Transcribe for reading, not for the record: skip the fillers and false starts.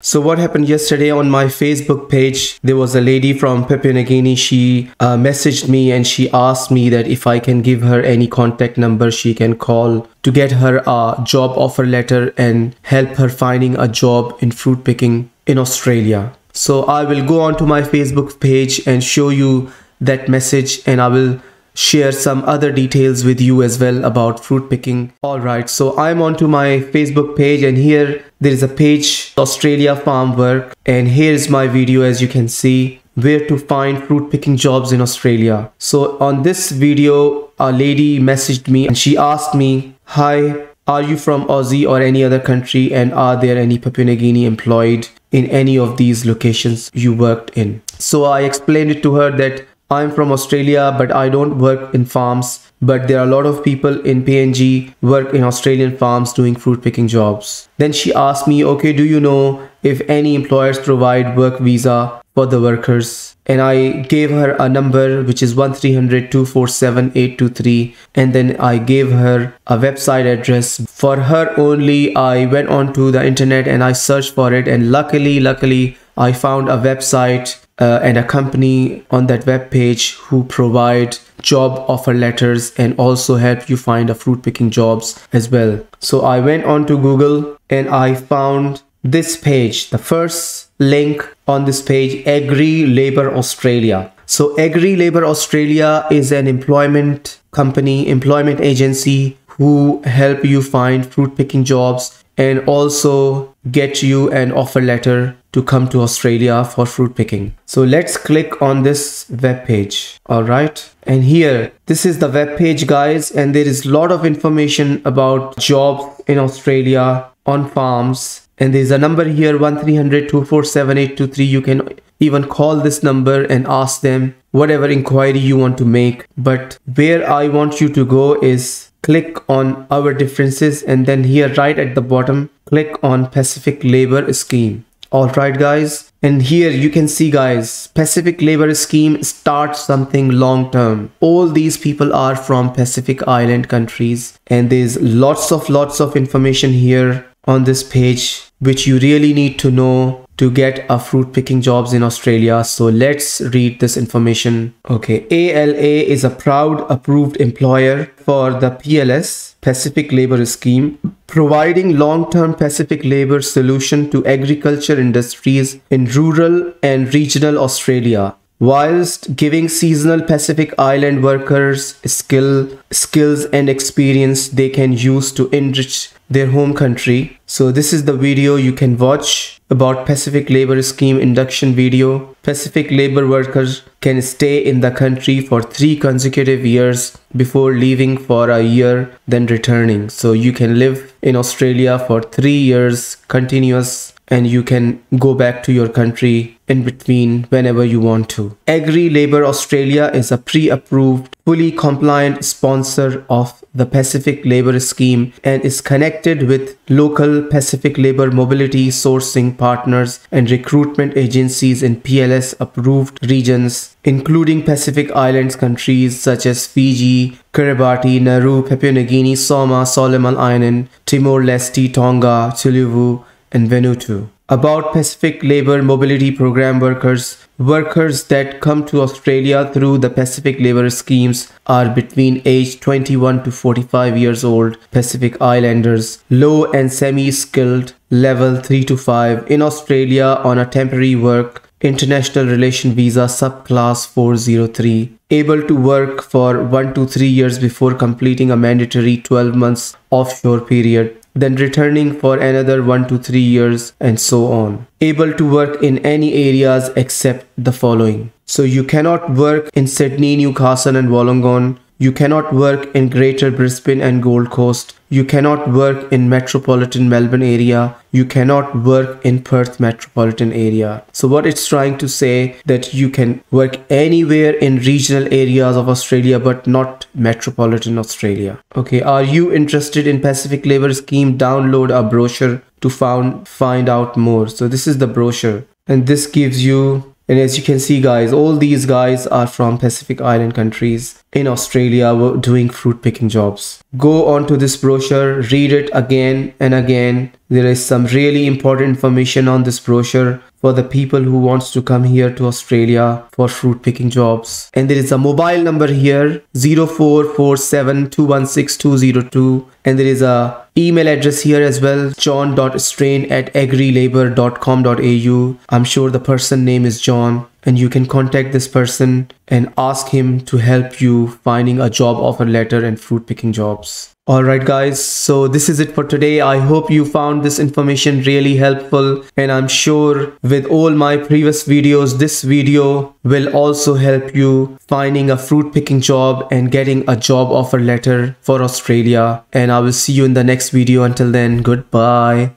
So what happened yesterday on my Facebook page, there was a lady from Papua New Guinea. She messaged me and she asked me that if I can give her any contact number she can call to get her a job offer letter and help her finding a job in fruit picking in Australia. So I will go on to my Facebook page and show you that message, and I will share some other details with you as well about fruit picking. Alright, so I'm onto my Facebook page, and here there is a page, Australia Farm Work, and here is my video, as you can see, where to find fruit picking jobs in Australia. So on this video, a lady messaged me and she asked me, "Hi, are you from Aussie or any other country, and are there any Papua New Guinea employed in any of these locations you worked in?" So I explained it to her that I'm from Australia, but I don't work in farms, but there are a lot of people in PNG work in Australian farms doing fruit picking jobs. Then she asked me, okay, do you know if any employers provide work visa for the workers? And I gave her a number, which is 1300-247-823, and then I gave her a website address. For her only, I went onto the internet and I searched for it, and luckily I found a website and a company on that web page who provide job offer letters and also help you find a fruit picking jobs as well. So I went on to Google and I found this page. The first link on this page, Agri Labour Australia. So Agri Labour Australia is an employment company, employment agency who help you find fruit picking jobs and also get you an offer letter to come to Australia for fruit picking. So let's click on this web page. All right, and here this is the web page, guys, and there is a lot of information about jobs in Australia on farms, and there's a number here, 1300-247-823. You can even call this number and ask them whatever inquiry you want to make. But where I want you to go is click on our differences, and then here right at the bottom click on Pacific Labour Scheme. Alright guys, and here you can see, guys, Pacific Labour Scheme starts something long term. All these people are from Pacific Island countries, and there's lots of information here on this page which you really need to know to get a fruit picking jobs in Australia. So let's read this information. Okay, ALA is a proud approved employer for the PLS, Pacific Labour Scheme, providing long-term Pacific labour solution to agriculture industries in rural and regional Australia, whilst giving seasonal Pacific Island workers skills and experience they can use to enrich their home country. So this is the video you can watch about Pacific Labour Scheme induction video. Pacific labour workers can stay in the country for 3 consecutive years before leaving for a year, then returning. So you can live in Australia for 3 years continuous, and you can go back to your country in between whenever you want to. Agri Labour Australia is a pre-approved, fully compliant sponsor of the Pacific Labour Scheme and is connected with local Pacific labour mobility sourcing partners and recruitment agencies in PLS approved regions, including Pacific Islands countries such as Fiji, Kiribati, Nauru, Papua New Guinea, Samoa, Solomon Island, Timor-Leste, Tonga, Tuvalu, and Vanuatu. About Pacific Labour Mobility Program workers that come to Australia through the Pacific Labour Schemes are between age 21 to 45 years old, Pacific Islanders, low and semi-skilled, level 3 to 5, in Australia on a temporary work, international relation visa subclass 403, able to work for 1 to 3 years before completing a mandatory 12 months offshore period, then returning for another 1 to 3 years, and so on. Able to work in any areas except the following. So you cannot work in Sydney, Newcastle and Wollongong. You cannot work in Greater Brisbane and Gold Coast. You cannot work in metropolitan Melbourne area. You cannot work in Perth metropolitan area. So what it's trying to say that you can work anywhere in regional areas of Australia but not metropolitan Australia. Okay, are you interested in Pacific Labour Scheme? Download a brochure to find out more. So this is the brochure, and this gives you And as you can see guys, all these guys are from Pacific Island countries in Australia doing fruit picking jobs. Go on to this brochure, read it again and again. There is some really important information on this brochure for the people who wants to come here to Australia for fruit picking jobs. And there is a mobile number here, 0447216202, and there is a email address here as well, john.strain@agrilabor.com.au. I'm sure the person name is John, and you can contact this person and ask him to help you finding a job offer letter and fruit picking jobs. Alright guys, so this is it for today. I hope you found this information really helpful, and I'm sure with all my previous videos, this video will also help you finding a fruit picking job and getting a job offer letter for Australia. And I will see you in the next video. Until then, goodbye.